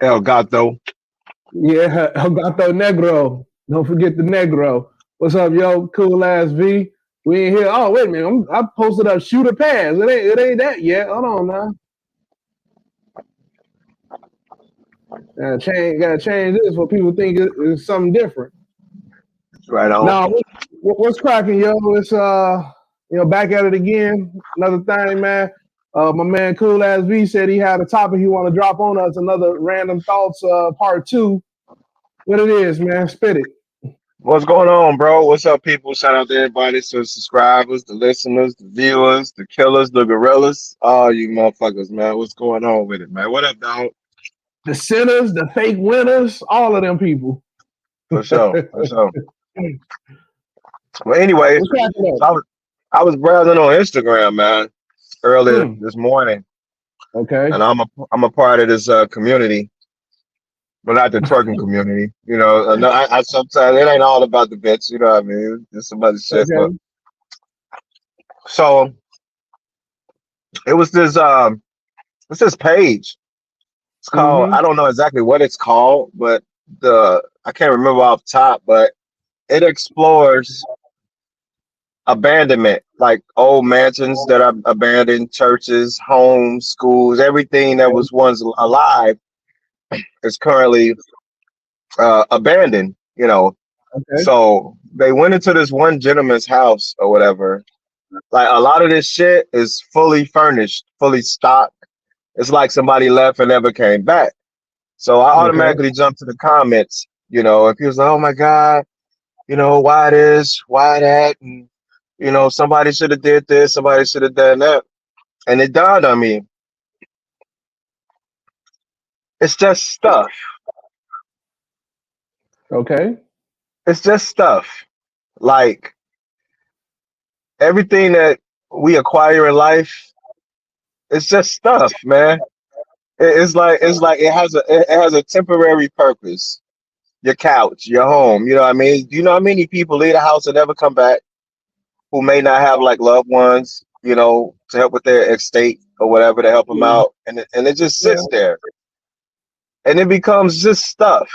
El Gato. Yeah, El Gato Negro. Don't forget the Negro. What's up, yo? Cool Ass Vee. We ain't here. Oh, wait a minute. I posted up shooter pass. It ain't that yet. Hold on now. Gotta change this for people think it's something different. Right on. Now, what's cracking, yo? It's back at it again. Another thing, man. My man Cool Ass V said he had a topic he want to drop on us. Another random thoughts part 2. What it is, man? Spit it. What's going on, bro? What's up, people? Shout out to everybody, to the subscribers, the listeners, the viewers, the killers, the gorillas, all you motherfuckers, man. What's going on with it, man? What up, dog? The sinners, the fake winners, all of them people. For sure, for sure. Well, anyway, What's cracking so I was browsing on Instagram, man, earlier up? this morning, Okay. and I'm a part of this community, but not the twerking community. No, I sometimes it ain't all about the bitch. You know what I mean? It's some other shit, but Okay. so it was this page. It's called, Mm-hmm. I don't know exactly what it's called, but I can't remember off top, but it explores abandonment, like old mansions that are abandoned, churches, homes, schools, everything that was once alive is currently abandoned. Okay. So they went into this one gentleman's house or whatever. Like a lot of this shit is fully furnished, fully stocked. It's like somebody left and never came back. So I Okay. automatically jump to the comments, if he was like, oh my God, why this, why that, and somebody should have did this, somebody should have done that. And it dawned on me, it's just stuff. Okay. It's just stuff. Like everything that we acquire in life, it's just stuff, man. It's like it has a temporary purpose. Your couch, your home, you know what I mean? Do you know how many people leave the house and never come back, who may not have like loved ones, to help with their estate or whatever to help them Yeah. out, and it just Yeah. sits there, and it becomes just stuff.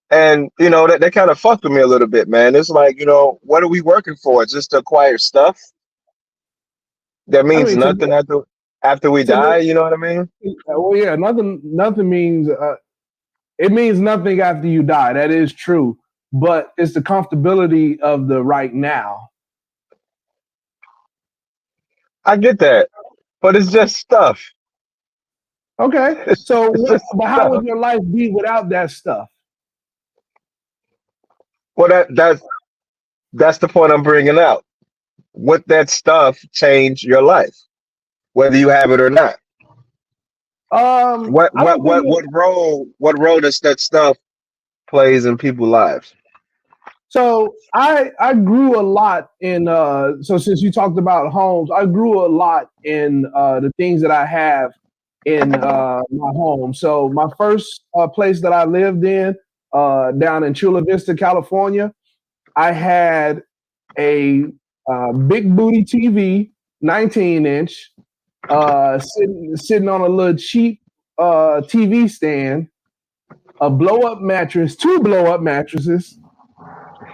And that kind of fucked with me a little bit, man. It's like, what are we working for? Just to acquire stuff that I means mean, nothing after we to me, die. You know what I mean? well, yeah, nothing means it means nothing after you die. That is true, but it's the comfortability of the right now. I get that, but it's just stuff. Okay. So, It's just but how would stuff. your life be without that stuff? Well, that's the point I'm bringing out. Would that stuff change your life, whether you have it or not? What I what don't think what it. what role does that stuff plays in people's lives? So I grew a lot in so since you talked about homes, I grew a lot in the things that I have in my home. So my first place that I lived in down in Chula Vista, California, I had a big booty TV, 19-inch, sitting on a little cheap TV stand, a blow up mattress, 2 blow up mattresses,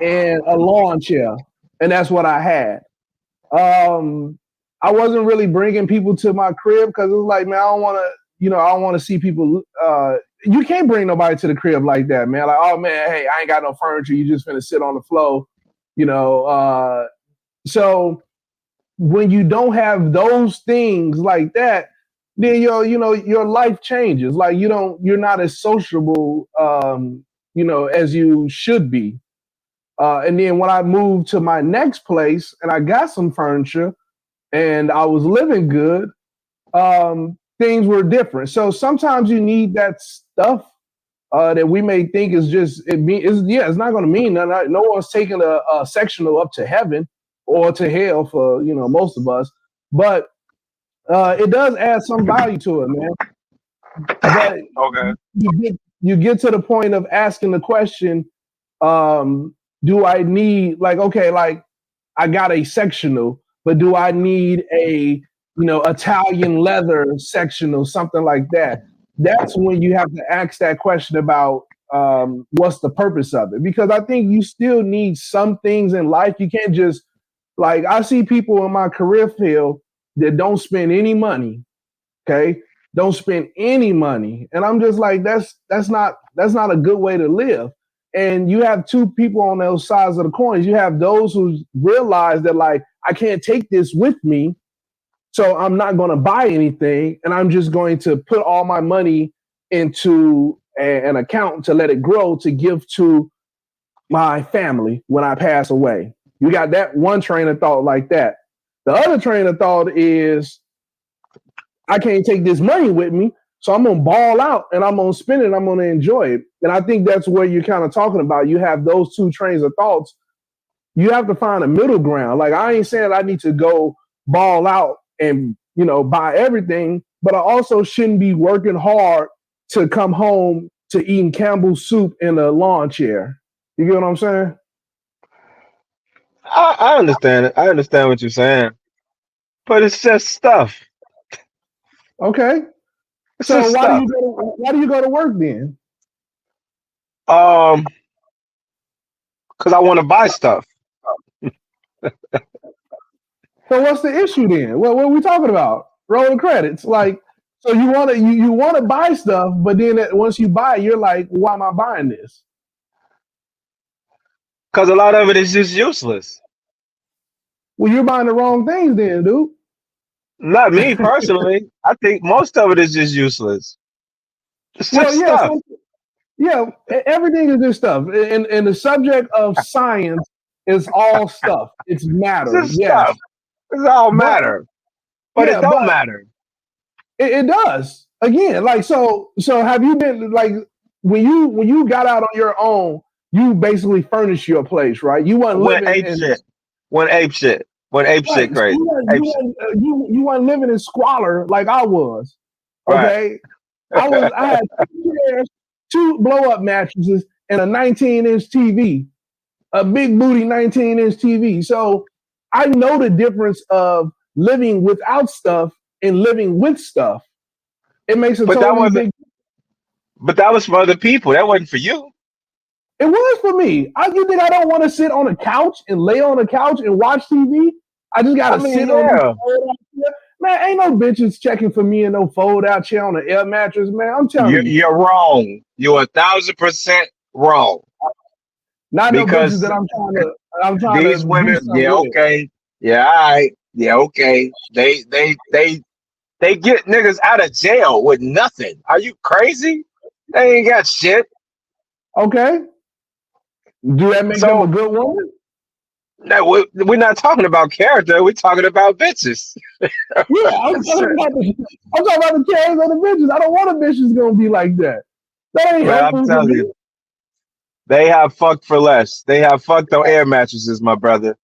and a lawn chair, and that's what I had. I wasn't really bringing people to my crib because it was like, man, I don't want to, I don't want to see people. You can't bring nobody to the crib like that, man. Like, oh man, hey, I ain't got no furniture. You just gonna sit on the floor, you know. So when you don't have those things like that, then your life changes. Like you're not as sociable, as you should be. And then when I moved to my next place and I got some furniture and I was living good, things were different. So sometimes you need that stuff that we may think is just it's not going to mean nothing. No one's taking a sectional up to heaven or to hell for most of us, but it does add some value to it, man. But Okay. you get to the point of asking the question, do I need like I got a sectional, but do I need a Italian leather sectional, something like that? that's when you have to ask that question about what's the purpose of it. Because I think you still need some things in life. You can't just, like, I see people in my career field that don't spend any money. Okay, don't spend any money, and I'm just like, that's not a good way to live. And you have two people on those sides of the coins. You have those who realize that, like, I can't take this with me, so I'm not going to buy anything, and I'm just going to put all my money into an account to let it grow to give to my family when I pass away. You got that one train of thought like that. The other train of thought is, I can't take this money with me, so I'm gonna ball out and I'm gonna spend it and I'm gonna enjoy it. And I think that's where you're kind of talking about. You have those two trains of thoughts. You have to find a middle ground. Like, I ain't saying I need to go ball out and, buy everything, but I also shouldn't be working hard to come home to eating Campbell's soup in a lawn chair. You get what I'm saying? I understand it. I understand what you're saying, but it's just stuff. Okay. It's So just stuff. why do you go to work then? Um, because I want to buy stuff. So what's the issue then? What are we talking about? Rolling credits. Like, so you want to buy stuff, but then once you buy, you're like, why am I buying this? Because a lot of it is just useless. Well, you're buying the wrong things then, dude. Not me personally. I think most of it is just useless. It's Well, just yeah, stuff. everything is just stuff. And the subject of science is all stuff. It's It's matter, just yes. stuff. It's all But matter, but it yeah, don't but matter. it does. Again, like, so have you been, like, when you got out on your own, you basically furnished your place, right? You weren't Went living ape in. shit. Went ape shit. Went ape shit Right. So crazy. Ape shit. you weren't living in squalor like I was. Right. Okay. I had 2 chairs, 2 blow-up mattresses, and a 19-inch TV, a big booty 19-inch TV. So I know the difference of living without stuff and living with stuff. It makes a But that totally wasn't. big. But that was for other people. That wasn't for you. It was for me. You think I don't want to sit on a couch and lay on a couch and watch TV? I just I gotta mean, sit on this yeah. fold-out chair. Man, ain't no bitches checking for me in no fold-out chair on an air mattress, man. I'm telling you. You're wrong. You're 1,000% wrong. Not no bitches Because that I'm trying to these do women, something yeah, with. okay, yeah, all right, yeah, okay. They get niggas out of jail with nothing. Are you crazy? They ain't got shit. Okay. Do that make them a So good woman? no, we're not talking about character. We're talking about bitches. Yeah, I'm talking about the carriers of the bitches. I don't want a bitch that's gonna be like that. That ain't Man, I'm helpful for telling me. you, they have fucked for less. They have fucked on air mattresses, my brother.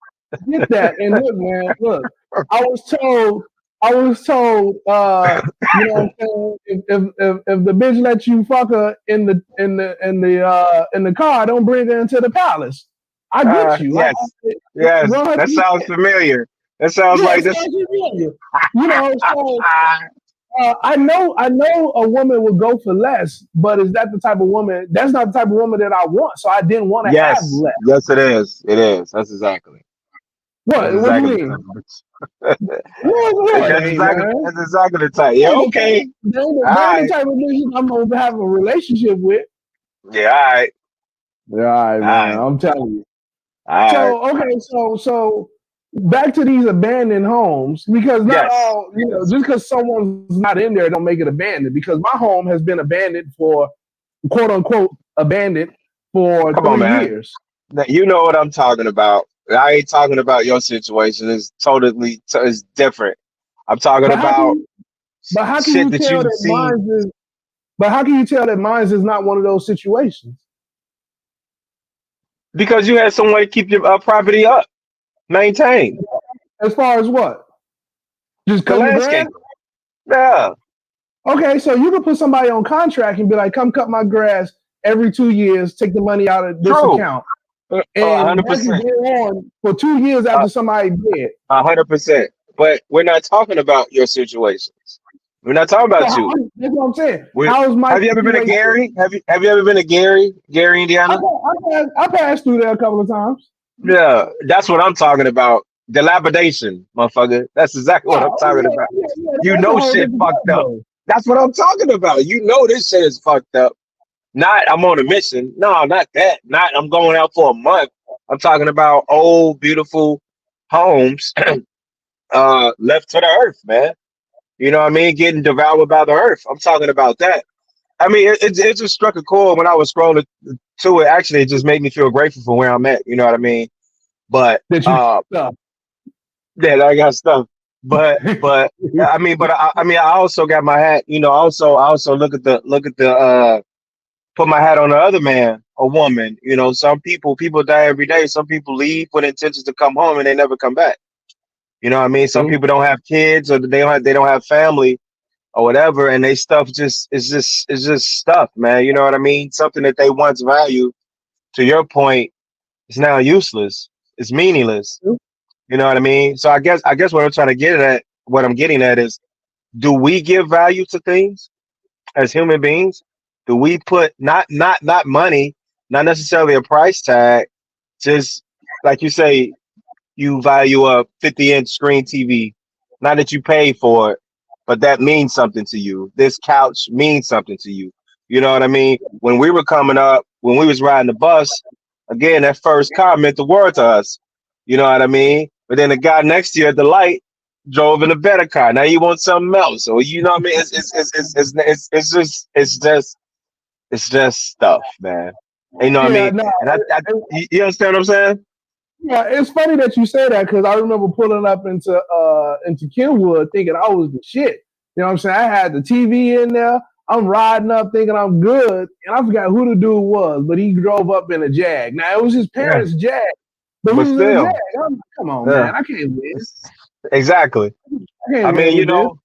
Get that. And look, man, look. I was told, you know what I'm saying? If the bitch lets you fuck her in the car, don't bring her into the palace. I get you. Yes, yes, Run her that through sounds that. familiar. That sounds Yeah, like it's this. actually familiar. So I know a woman would go for less, but is that the type of woman? That's not the type of woman that I want. So I didn't want to have Yes, less. yes, it is. It is. That's exactly. That's What do you exactly the mean? type of bitch. No, it ain't, man. That's exactly the type. They Yeah, ain't the type, okay. All they ain't the right. type of bitches I'm gonna have a relationship with. Yeah, all right. Yeah, all right, All man. right. I'm telling you. All right. So okay, so back to these abandoned homes, because not Yes. all, Yes. just because someone's not in there don't make it abandoned. Because my home has been abandoned for, quote unquote, abandoned for Come on, three man. years. Now, you know what I'm talking about. I ain't talking about your situation. It's different. I'm talking But how can about you, but how can shit you that tell you've that seen mine's is not one of those situations? because you had some way to keep your property up, maintained. As far as what? Just The cutting the grass? landscaping. Yeah. Okay, so you can put somebody on contract and be like, come cut my grass every 2 years, take the money out of this True. account. A And hundred that can percent. go on for 2 years Uh, after somebody dead. 100%. But we're not talking about your situations. We're not talking So about you. that's what I'm saying. We How is my have you ever been to situation? Gary? Have you ever been to Gary, Indiana? I passed through there a couple of times. Yeah, that's what I'm talking about. Dilapidation, motherfucker. That's exactly what Yeah, I'm talking about. You that's a know whole shit different fucked up. category. That's what I'm talking about. You know this shit is fucked up. Not I'm on a mission. No, not that. Not I'm going out for a month. I'm talking about old, beautiful homes left to the earth, man. You know what I mean? Getting devoured by the earth. I'm talking about that. I mean, it just struck a chord when I was scrolling to it. Actually, it just made me feel grateful for where I'm at. You know what I mean? But That you stuff. yeah, I got stuff. But I mean, I also got my hat. You know, I also look at the put my hat on the other man or woman. You know, some people die every day. Some people leave with intentions to come home and they never come back. You know what I mean? Some people don't have kids or they don't have family or whatever, and they stuff just it's just stuff, man. You know what I mean? Something that they once valued, to your point, is now useless. It's meaningless. You know what I mean? So I guess what I'm getting at is, do we give value to things as human beings? Do we put not money, not necessarily a price tag, just like you say, you value a 50-inch screen TV. Not that you paid for it, but that means something to you. This couch means something to you. You know what I mean? When we were coming up, when we was riding the bus, again, that first car meant the world to us. You know what I mean? But then the guy next to you at the light drove in a better car. Now you want something else. So you know what I mean? It's just stuff, man. And you know what I Yeah, mean? no, And you understand what I'm saying? yeah, it's funny that you say that because I remember pulling up into Kenwood thinking I was the shit. You know what I'm saying? I had the TV in there. I'm riding up thinking I'm good, and I forgot who the dude was, but he drove up in a Jag. Now it was his Yeah. parents' Jag, but he But was in a Jag. still, I'm like, come on, yeah. man, I can't win. Exactly. I I can't mean, win you with this. know,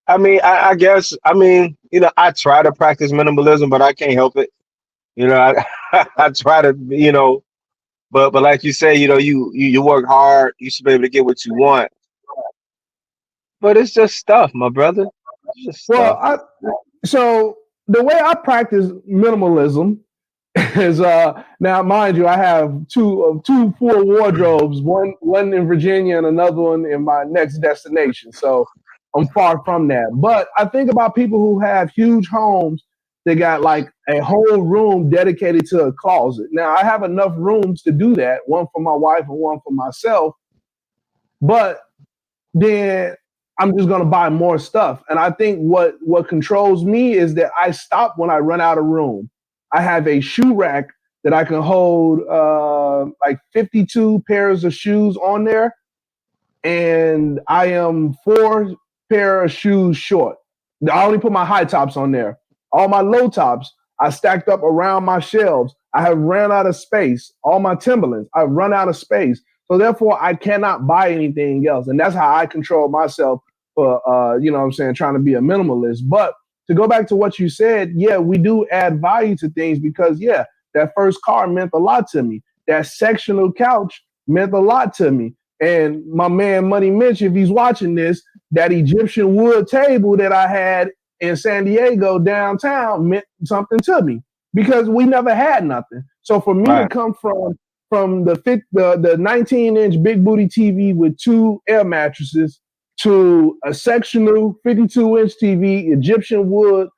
I guess, I try to practice minimalism, but I can't help it. You know, I try to, but like you say, you work hard, you should be able to get what you want. But it's just stuff, my brother. It's just Well, stuff. so the way I practice minimalism is now mind you, I have two full wardrobes, one in Virginia and another one in my next destination. So I'm far from that. But I think about people who have huge homes. They got like a whole room dedicated to a closet. Now I have enough rooms to do that, one for my wife and one for myself. But then I'm just gonna buy more stuff. And I think what controls me is that I stop when I run out of room. I have a shoe rack that I can hold like 52 pairs of shoes on there, and I am 4 pair of shoes short. I only put my high tops on there. All my low tops I stacked up around my shelves. I have ran out of space. All my Timberlands, I've run out of space. So therefore, I cannot buy anything else, and that's how I control myself for what I'm saying, trying to be a minimalist. But to go back to what you said, yeah, we do add value to things because yeah, that first car meant a lot to me. That sectional couch meant a lot to me. And my man Money Mitch, if he's watching this, that Egyptian wood table that I had in San Diego downtown meant something to me because we never had nothing. So for me to Right. come from the 19-inch big booty TV with 2 air mattresses to a sectional 52-inch TV, Egyptian wood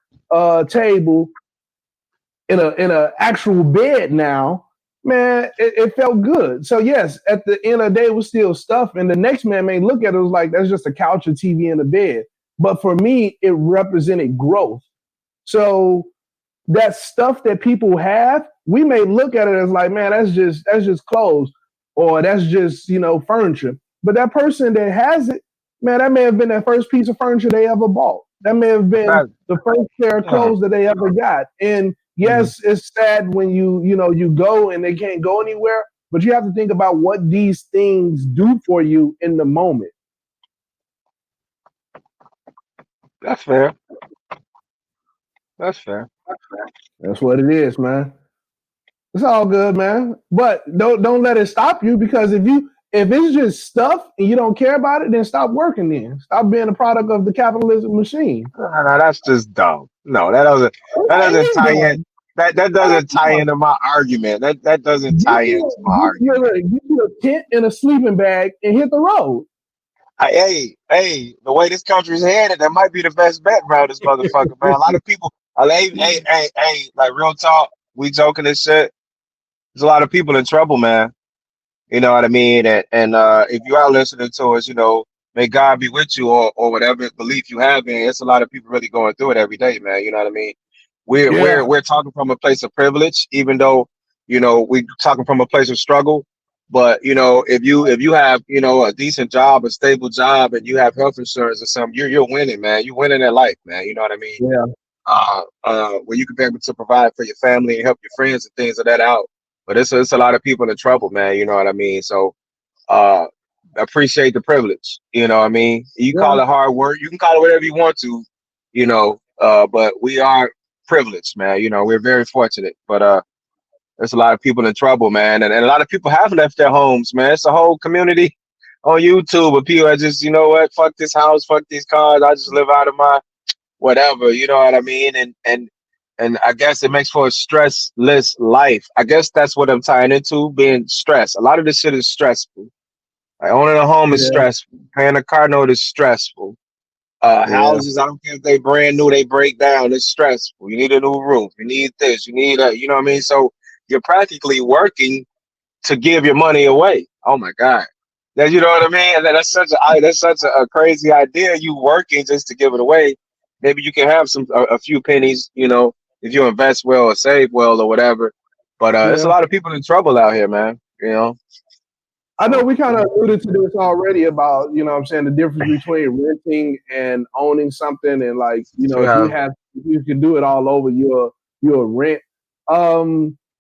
table in a actual bed now, man, it felt good. So yes, at the end of the day, it was still stuff. And the next man may look at it was like that's just a couch, a TV, and a bed. But for me, it represented growth. So that stuff that people have, we may look at it as like, man, that's just clothes, or that's just furniture. But that person that has it, man, that may have been that first piece of furniture they ever bought. That may have been Fact. the first pair of Yeah. clothes that they ever got. And Mhm. yes, it's sad when you go and they can't go anywhere. But you have to think about what these things do for you in the moment. That's fair. That's fair. That's what it is, man. It's all good, man. But don't let it stop you because If it's just stuff and you don't care about it, then stop working. Then stop being a product of the capitalism machine. No, that's just dumb. No, that It doesn't is tie in. dumb. That It doesn't is tie dumb. into my argument. That doesn't Get tie you, into my argument. get you a tent and a sleeping bag and hit the road. Hey, the way this country's headed, that might be the best bet around this motherfucker, man. A lot of people, like real talk, we joking and shit. There's a lot of people in trouble, man. You know what I mean? And if you are listening to us, may God be with you or whatever belief you have in. It's a lot of people really going through it every day, man. You know what I mean? We're Yeah, we're we're talking from a place of privilege, even though we're talking from a place of struggle. But if you have a decent job, a stable job, and you have health insurance or something, you're winning, man. You're winning in life, man. You know what I mean? yeah. Where you can be able to provide for your family and help your friends and things of that out. But it's a lot of people in trouble, man. You know what I mean? So uh, appreciate the privilege. You know what I mean? You Yeah. call it hard work. You can call it whatever you want to, but we are privileged, man. We're very fortunate. But there's a lot of people in trouble, man. And a lot of people have left their homes, man. It's a whole community on YouTube of people that just, you know what, fuck this house, fuck these cars. I just live out of my whatever, you know what I mean? And I guess it makes for a stressless life. I guess that's what I'm tying into, being stressed. A lot of this shit is stressful. Like owning a home is Yeah, stressful. Paying a car note is stressful. yeah, Houses, I don't care if they brand new, they break down. It's stressful. You need a new roof. You need this. You need you know what I mean? So you're practically working to give your money away. Oh my God. That you know what I mean? And that's such a crazy idea. You working just to give it away. Maybe you can have a few pennies, if you invest well or save well or whatever. But there's a yeah. lot of people in trouble out here, man. I know So we kind of alluded to this already about, what I'm saying, the difference between renting and owning something. And like, if yeah, if you can do it all over, you'll rent.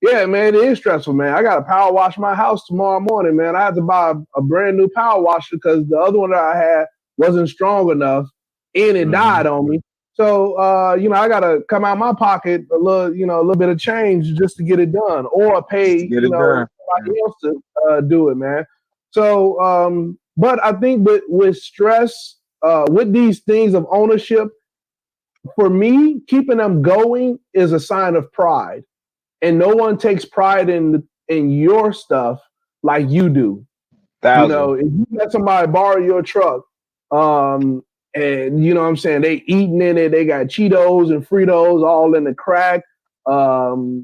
Yeah, man, it is stressful, man. I got to power wash my house tomorrow morning, man. I had to buy a brand new power washer because the other one that I had wasn't strong enough and it hmm died on me. So, I got to come out my pocket a little bit of change just to get it done or just to pay, get it done. Yeah. somebody else to do it, man. So, but I think with stress, with these things of ownership, for me, keeping them going is a sign of pride, and no one takes pride in your stuff like you do. Thousand. If you let somebody borrow your truck, and you know what I'm saying, they eating in it, they got Cheetos and Fritos all in the crack.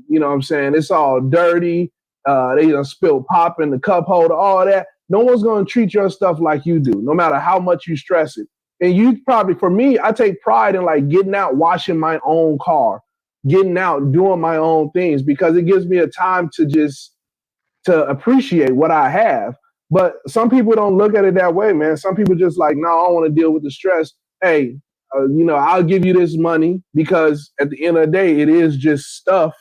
You know what I'm saying, it's all dirty. They done spilled pop in the cup holder, all that. No one's gonna treat your stuff like you do, no matter how much you stress it. And you probably, for me, I take pride in like getting out, washing my own car, getting out, doing my own things because it gives me a time to appreciate what I have. But some people don't look at it that way, man. Some people just like, no, I don't want to deal with the stress. Hey, I'll give you this money because at the end of the day, it is just stuff.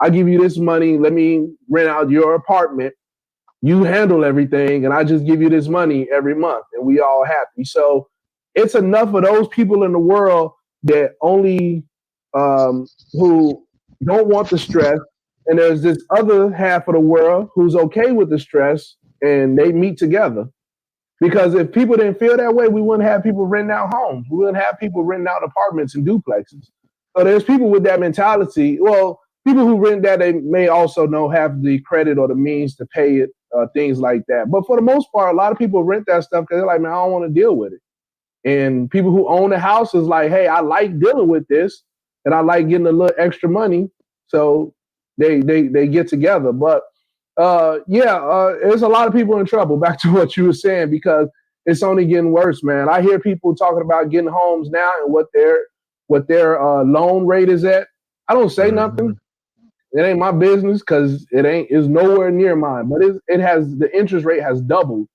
I'll give you this money. Let me rent out your apartment. You handle everything, and I just give you this money every month, and we all happy. So it's enough of those people in the world that only who don't want the stress, and there's this other half of the world who's okay with the stress, and they meet together. Because if people didn't feel that way, we wouldn't have people renting out homes. We wouldn't have people renting out apartments and duplexes. So there's people with that mentality. Well, people who rent that, they may also know have the credit or the means to pay it, things like that. But for the most part, a lot of people rent that stuff because they're like, man, I don't want to deal with it. And people who own the house is like, hey, I like dealing with this, and I like getting a little extra money. So they get together. But there's a lot of people in trouble. Back to what you were saying, because it's only getting worse, man. I hear people talking about getting homes now and what their loan rate is at. I don't say hmm nothing. It ain't my business because it's nowhere near mine. But it has, the interest rate has doubled.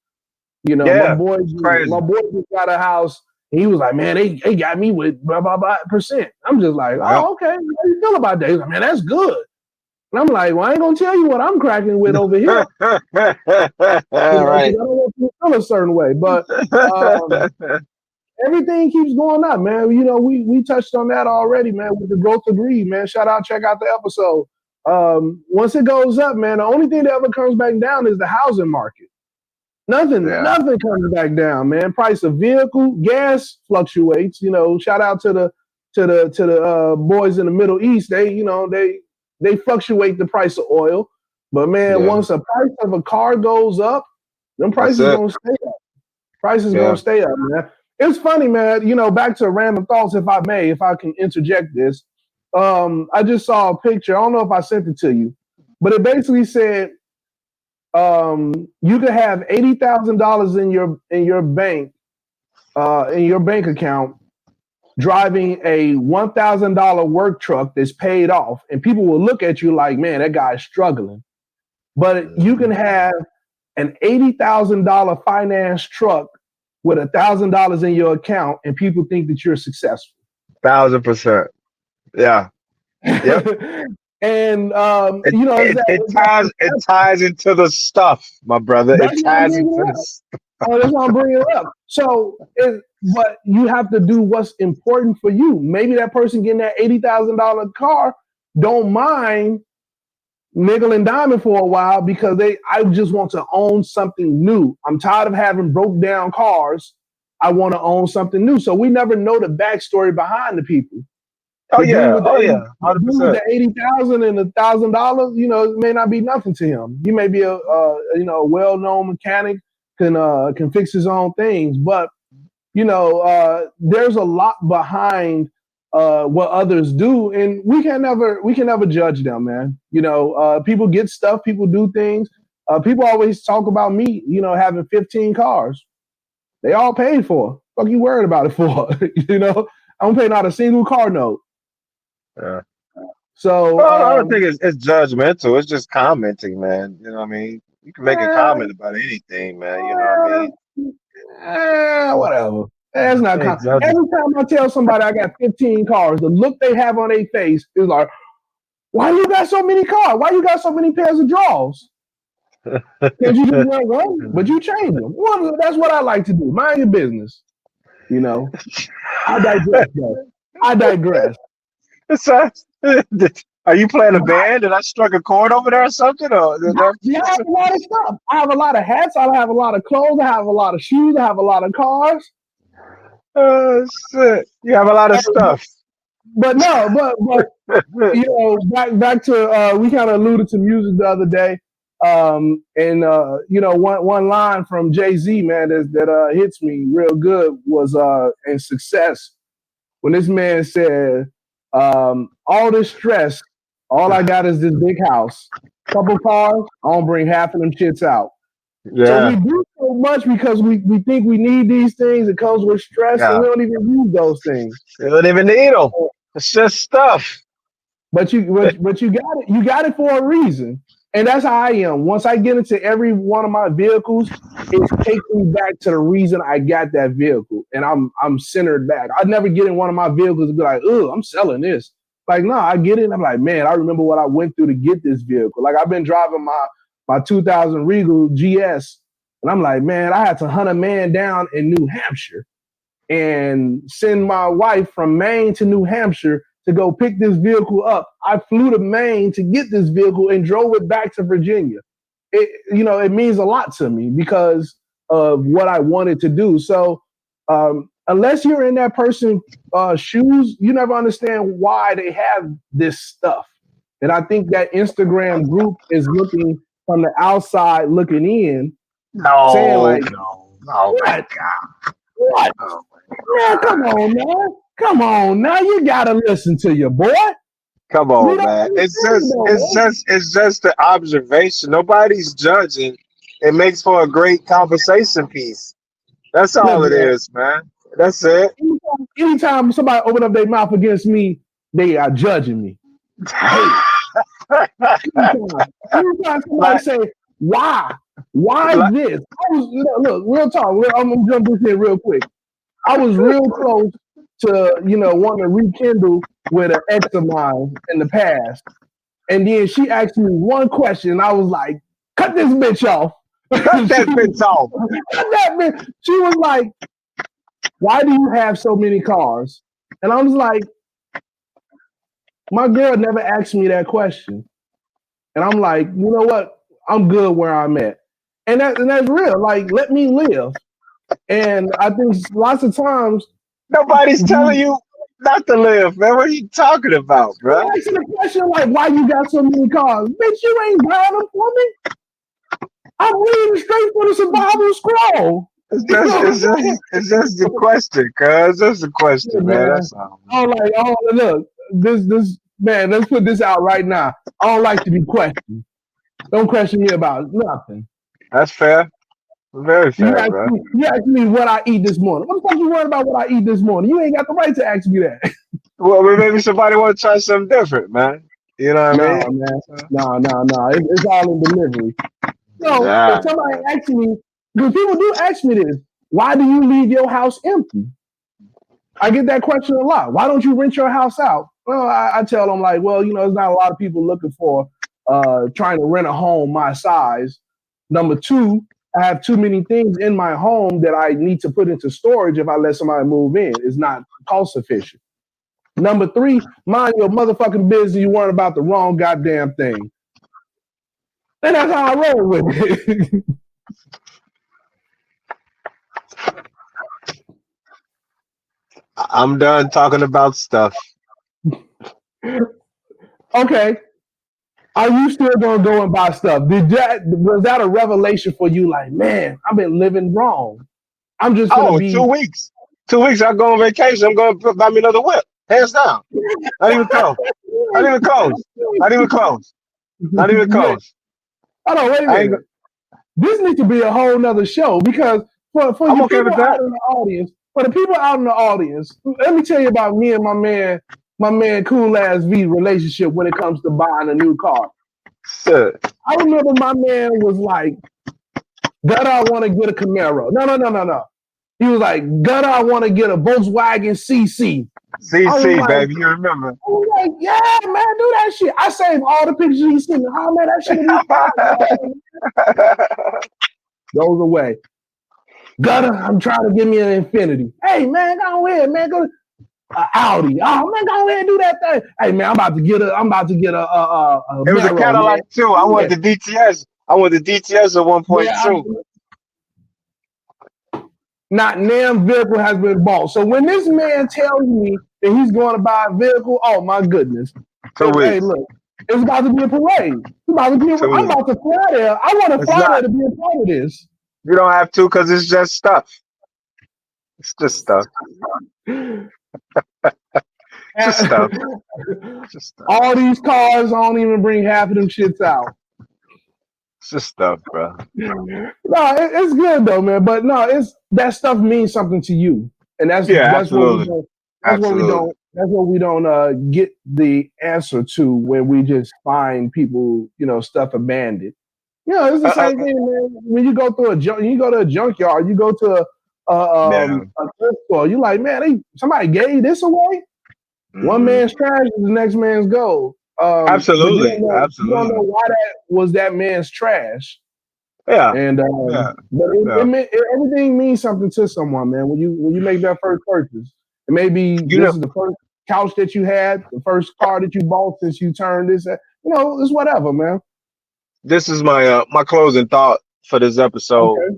My Yeah, boy, it's my crazy. boy just got a house. And he was like, man, they got me with blah blah blah percent. I'm just like, Yep. oh, okay. How you feel about that? He's like, man, that's good. And I'm like, well, I ain't gonna tell you what I'm cracking with over here, Right. because I don't want you to feel a certain way. But um, everything keeps going up, man. We touched on that already, man, with the growth of greed, man. Check out the episode. Once it goes up, man, the only thing that ever comes back down is the housing market. Yeah. Nothing comes back down, man. Price of vehicle, gas fluctuates. Shout out to the boys in the Middle East. They fluctuate the price of oil. But man, Yeah. once the price of a car goes up, them That's prices it. gonna stay up. Prices gonna Yeah. stay up, man. It's funny, man. Back to random thoughts, if I can interject this. I just saw a picture. I don't know if I sent it to you, but it basically said you could have $80,000 in your bank account, driving a $1,000 work truck that's paid off, and people will look at you like, man, that guy's struggling. But you can Mhm. have an $80,000 finance truck with $1,000 in your account, and people think that you're successful. 1000%. Yeah. Yep. And It, is it that, it ties it ties into the stuff, my brother. It that's why I'm ties bringing into it the up. Oh, that's why I'm bringing it up. But you have to do what's important for you. Maybe that person getting that $80,000 car don't mind nickel and diamond for a while because I just want to own something new. I'm tired of having broke down cars. I want to own something new. So we never know the backstory behind the people. Oh The dude yeah, with the oh 80, yeah, the dude with 100%. the 80,000 and $1,000, it may not be nothing to him. He may be a well known mechanic, can fix his own things, but there's a lot behind what others do, and we can never judge them, man. People get stuff, people do things. People always talk about me, having 15 cars. They all paid for. Fuck you worried about it for? I'm paying out a single car note. Yeah. So Well, I don't think it's judgmental. It's just commenting, man. You know what I mean? You can make a eh, comment about anything, man. You know what I mean? whatever. That's not Hey, judge every time I tell somebody I got 15 cars, the look they have on their face is like, why you got so many cars? Why you got so many pairs of drawers? Because you just want one, but you change them. Well, that's what I like to do. Mind your business. You know, I digress, though. I digress. So, are you playing a band? Did I struck a chord over there or something? Or Yeah, I have a lot of stuff. I have a lot of hats. I have a lot of clothes. I have a lot of shoes. I have a lot of cars. oh shit! You have a lot of stuff. But no, but back to we kind of alluded to music the other day, and one line from Jay-Z, man, that hits me real good was in Success, when this man said, all this stress, all I got is this big house, couple cars, I don't bring half of them shits out. So we Yeah, do so much because we think we need these things. It comes with stress, and yeah. we don't even use those things. You don't even need them. It's just stuff. But you got it. You got it for a reason, and that's how I am. Once I get into every one of my vehicles, it takes me back to the reason I got that vehicle, and I'm centered back. I never get in one of my vehicles and be like, "Oh, I'm selling this." Like, no, I get it. I'm like, man, I remember what I went through to get this vehicle. Like, I've been driving my 2000 Regal GS, and I'm like, man, I had to hunt a man down in New Hampshire and send my wife from Maine to New Hampshire to go pick this vehicle up. I flew to Maine to get this vehicle and drove it back to Virginia. It means a lot to me because of what I wanted to do. So unless you're in that person's shoes, you never understand why they have this stuff. And I think that Instagram group is looking from the outside, looking in, saying No, like, no. Oh my what? god. What? Oh Man, come on, man. Come on now. You gotta listen to your boy. come We on, don't man. It's understand just, though, it's man. just, it's just the observation. Nobody's judging. It makes for a great conversation piece. That's Look, all it man, is, man. That's it. anytime somebody open up their mouth against me, they are judging me. I hate it. Anytime somebody like, say, why? Why like, this? Look, real talk. I'm gonna jump this in real quick. I was real close to, wanting to rekindle with an ex of mine in the past. And then she asked me one question, and I was like, cut this bitch off. cut she, that bitch off. cut that bitch. She was like, why do you have so many cars? And I was like, my girl never asked me that question. And I'm like, you know what? I'm good where I'm at. and that's real. Like, let me live. And I think lots of times Nobody's telling you you not to live, man. What are you talking about, bro? asking the question like, why you got so many cars? Bitch, you ain't buying them for me. I'm reading straight from the survival scroll. It's You just, know what I'm it's just, saying? it's just a question, cuz. It's just a Yeah, question, man. man. That's all. I don't like, oh, look, this, man, let's put this out right now. I don't like to be questioned. Don't question me about nothing. That's fair. Very fair, bro. You ask me what I eat this morning. What the fuck you worried about what I eat this morning? You ain't got the right to ask me that. Well, maybe somebody want to try something different, man. You know what I No, mean? man. No. It's all in delivery. So if Yeah. somebody asks me, because people do ask me this, why do you leave your house empty? I get that question a lot. Why don't you rent your house out? Well, I tell them like, well, there's not a lot of people looking for trying to rent a home my size. Number two, I have too many things in my home that I need to put into storage if I let somebody move in. It's not cost efficient. Number three, mind your motherfucking business. You weren't about the wrong goddamn thing. And that's how I roll with it. I'm done talking about stuff. Okay. Are you still gonna go and buy stuff? Was that a revelation for you? Like, man, I've been living wrong. I'm just gonna Oh, two be. weeks. 2 weeks, I go on vacation. I'm going to buy me another whip. Hands down. Not even close. Not even close. Not even close. Not even Wait, close. hold on, wait a I ain't. minute. This needs to be a whole nother show because for I'm you okay people with out that. in the audience, for the people out in the audience, let me tell you about me and my man Cool Ass Vee relationship when it comes to buying a new car. Shit. I remember my man was like, "Gutter, I want to get a Camaro." No. He was like, "Gutter, I want to get a Volkswagen CC." I was CC, like, baby. You remember? "Yeah, man, do that shit." I saved all the pictures he sent me. Oh man, that shit be fine. Goes away. Gutter, I'm trying to give me an Infinity. Hey man, go ahead, man. Go Audi. Oh man, go ahead and do that thing. Hey man, I'm about to get a It was a Mero, man. Cadillac too. I Yeah, wanted the DTS. I wanted the DTS at man. 1.2. Not damn vehicle has been bought. So when this man tells me that he's going to buy a vehicle, oh my goodness. Two Hey, weeks. look, it's about to be a parade. Two I'm weeks. about to fly there. I want to It's fly there not. to be a part of this. You don't have to because it's just stuff. It's just stuff. Just stuff. Just stuff. All these cars don't even bring half of them shits out. It's just stuff, bro. No, it's good though, man. But no, it's that stuff means something to you, and Yeah, that's what we absolutely. don't. Absolutely. That's what we don't get the answer to when we just find people, stuff abandoned. It's the Uh, uh, same thing, man. When you go through you go to a junkyard, you go to yeah. a thrift store. You like, man, somebody gave this away. One Hmm. man's trash is the next man's gold. But Absolutely. you don't know Absolutely. why that was that man's trash. Yeah. And Yeah. but Yeah. everything means something to someone, man. When you make that first purchase, and maybe You this know, is the first couch that you had, the first car that you bought since you turned this. It's whatever, man. this is my closing thought for this episode. Okay,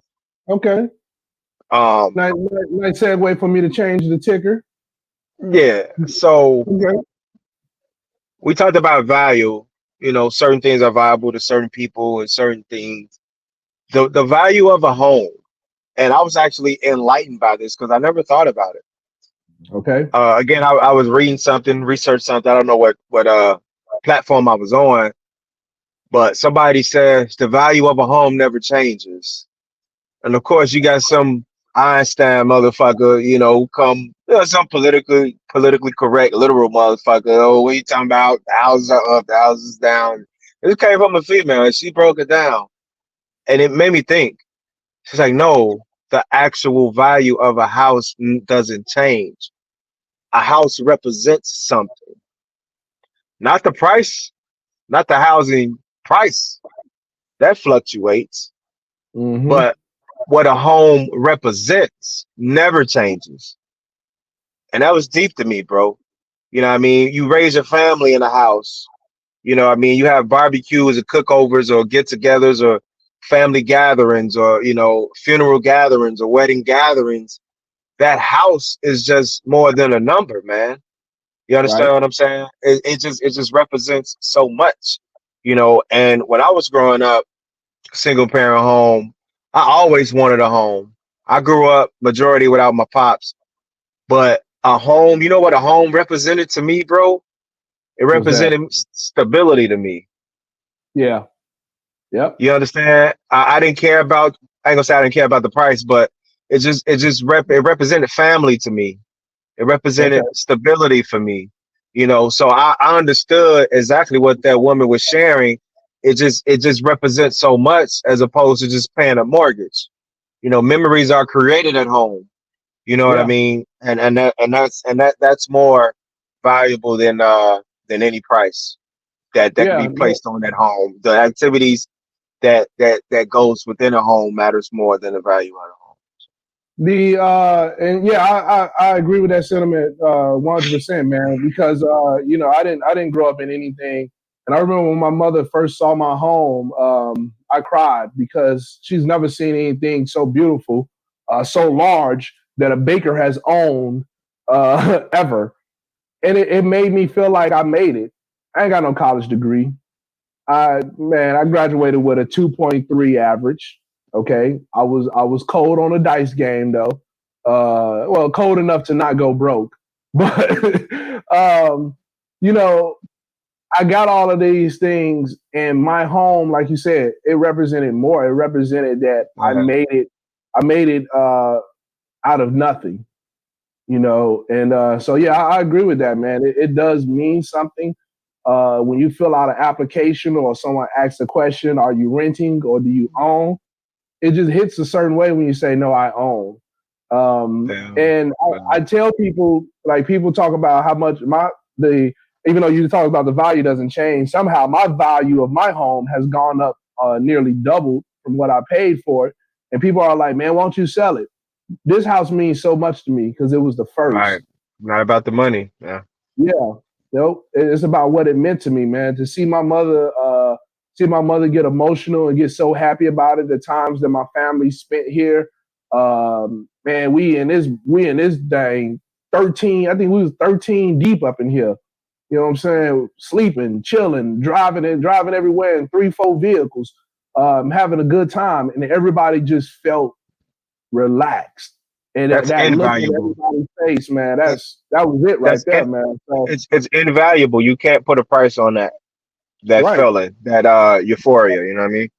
okay. Um, Nice segue for me to change the ticker. yeah. So Okay. we talked about value. Certain things are valuable to certain people and certain things. The value of a home, and I was actually enlightened by this because I never thought about it. Okay. Again, I was reading something, research something. I don't know what platform I was on, but somebody says the value of a home never changes. And of course, you got some Einstein motherfucker, come some politically correct literal motherfucker. Oh, what you talking about? The houses are up, the houses down. This came from a female, and she broke it down, and it made me think. She's like, no, the actual value of a house doesn't change. A house represents something, not the price, not the housing price that fluctuates, Mm-hmm. but what a home represents never changes. And that was deep to me, bro. You know what I mean? You raise your family in a house. You know what I mean? You have barbecues or cookovers or get togethers or family gatherings or, funeral gatherings or wedding gatherings, that house is just more than a number, man. You understand Right. what I'm saying? It just represents so much, and when I was growing up, single parent home, I always wanted a home. I grew up majority without my pops, but a home, you know what a home represented to me, bro? It What's that? represented stability to me. Yeah. Yep. You understand? I didn't care about. I ain't gonna say I didn't care about the price, but it represented family to me. It Okay. represented stability for me. So I understood exactly what that woman was sharing. It just represents so much as opposed to just paying a mortgage. Memories are created at home. You know what I Yeah. mean? And that's more valuable than any price that can Yeah. be placed on that home. The activities that goes within a home matters more than the value of a home. The and yeah, I agree with that sentiment 100%, man. Because I didn't grow up in anything, and I remember when my mother first saw my home, I cried because she's never seen anything so beautiful, so large that a baker has owned ever, and it made me feel like I made it. I ain't got no college degree. I graduated with a 2.3 average. Okay, I was cold on a dice game though. Well, cold enough to not go broke, but um, you know, I got all of these things, and my home, like you said, it represented more. It represented that I Yeah, made it. I made it out of nothing. And so yeah, I agree with that, man. It does mean something when you fill out an application or someone asks a question, are you renting or do you own? It just hits a certain way when you say, no, I own. yeah, And I yeah. tell people, like people talk about how much even though you talk about the value doesn't change, somehow my value of my home has gone up nearly double from what I paid for it. And people are like, man, why don't you sell it? This house means so much to me because it was the Right. first. Not about the money. Yeah. Yeah, it's about what it meant to me, man. To see my mother get emotional and get so happy about it. The times that my family spent here, man, we in this dang 13. I think we was 13 deep up in here. You know what I'm saying? Sleeping, chilling, driving everywhere in 3, 4 vehicles, having a good time, and everybody just felt relaxed. And that, That's that look in invaluable. everybody's face, man, That, that was it right that's there, it. man. So It's invaluable. You can't put a price on that right. feeling, that euphoria. You know what I mean?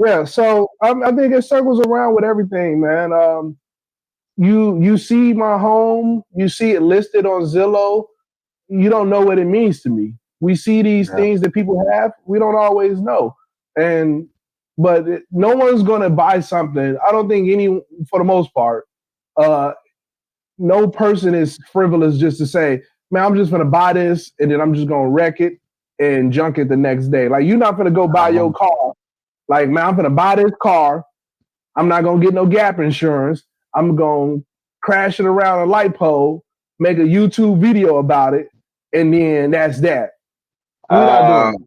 Yeah. So I think it circles around with everything, man. You see my home, you see it listed on Zillow. You don't know what it means to me. We see these Yeah. things that people have. We don't always know, and no one's gonna buy something. I don't think for the most part, uh, no person is frivolous just to say, man, I'm just gonna buy this and then I'm just gonna wreck it and junk it the next day. Like you're not gonna go buy your Um, car. Like, man, I'm gonna buy this car. I'm not gonna get no gap insurance. I'm gonna crash it around a light pole, make a YouTube video about it, and then that's that. We're not doing uh, that.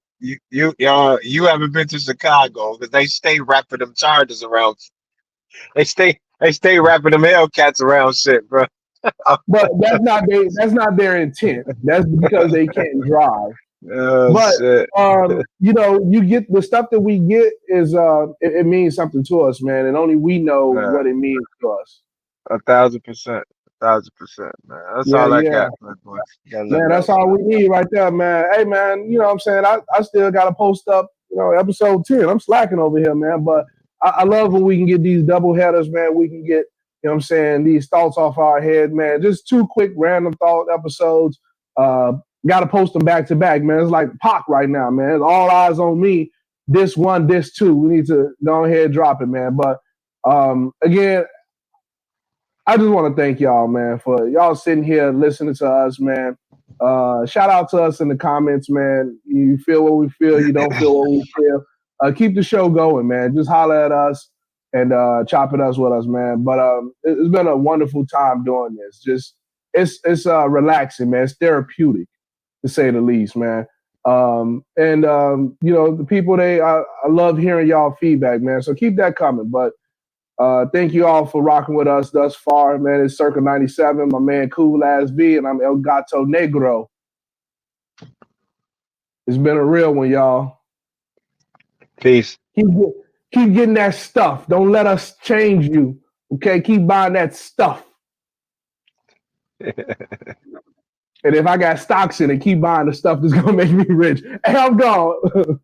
you haven't been to Chicago because they stay wrapping them charges around. They stay wrapping them Hellcats around shit, bro. But that's not their intent. That's because they can't drive. Oh But shit. you get the stuff that we get is it means something to us, man, and only we know Yeah. what it means to us. 1,000%. 1,000%, man. That's Yeah, all I yeah. got, my boy. Got Man, nothing that's else, all man. we need right there, man. Hey man, you know what I'm saying? I still gotta post up, episode 10. I'm slacking over here, man. But I love when we can get these double headers, man. We can get, you know what I'm saying, these thoughts off our head, man. Just two quick random thought episodes. Uh gotta post them back to back, man. It's like Pac right now, man. It's all eyes on me. This one, this two. We need to go ahead and drop it, man. But again, I just want to thank y'all, man, for y'all sitting here listening to us, man. Shout out to us in the comments, man. You feel what we feel, you don't feel what we feel. Keep the show going, man. Just holler at us and chop it up with us, man. But it's been a wonderful time doing this. Just it's relaxing, man. It's therapeutic to say the least, man. You know, the people I love hearing y'all feedback, man. So keep that coming. But thank you all for rocking with us thus far, man. It's Circle 97, my man Cool Ass Vee, and I'm El Gato Negro. It's been a real one, y'all. Peace. Keep getting that stuff. Don't let us change you. Okay, keep buying that stuff. And if I got stocks in it, keep buying the stuff that's gonna make me rich. Hey, I'm gone.